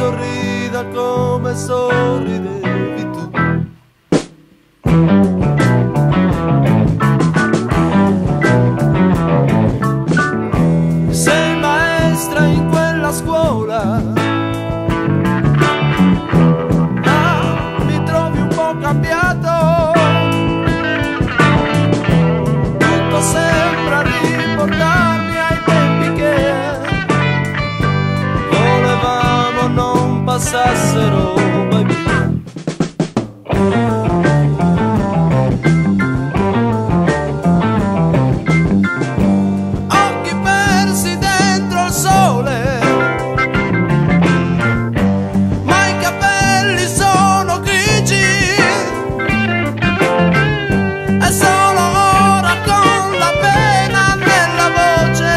sorrida come sorridevi tu. Sei maestra in quella scuola, ma mi trovi un po' cambiato. Tutto sembra riportarmi ai tempi che volevamo non passassero mai più. Occhi persi dentro il sole, ma i capelli sono grigi, e solo ora con la pena nella voce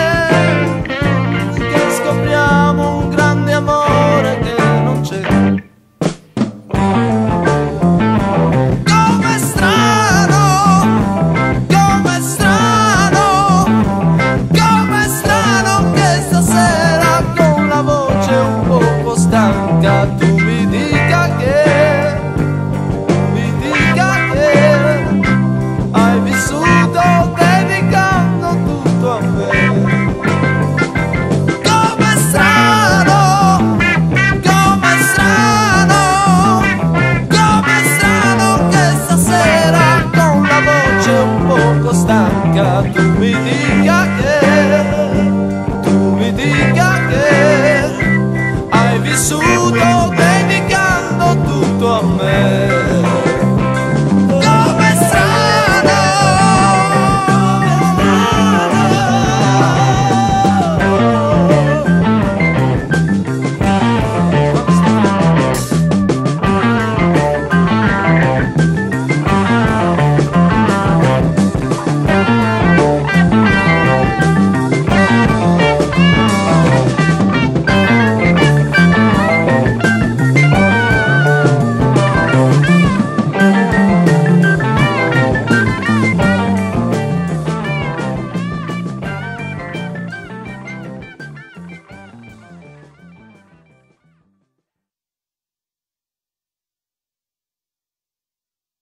che scopriamo un grande amore che non c'è. Com'è strano, com'è strano, com'è strano che stasera con la voce un poco stanca tu mi dica che hai vissuto dedicando tutto a me. Com'è strano, com'è strano, com'è strano che stasera con la voce un poco stanca tu mi dica che hai vissuto dedicando tutto a me.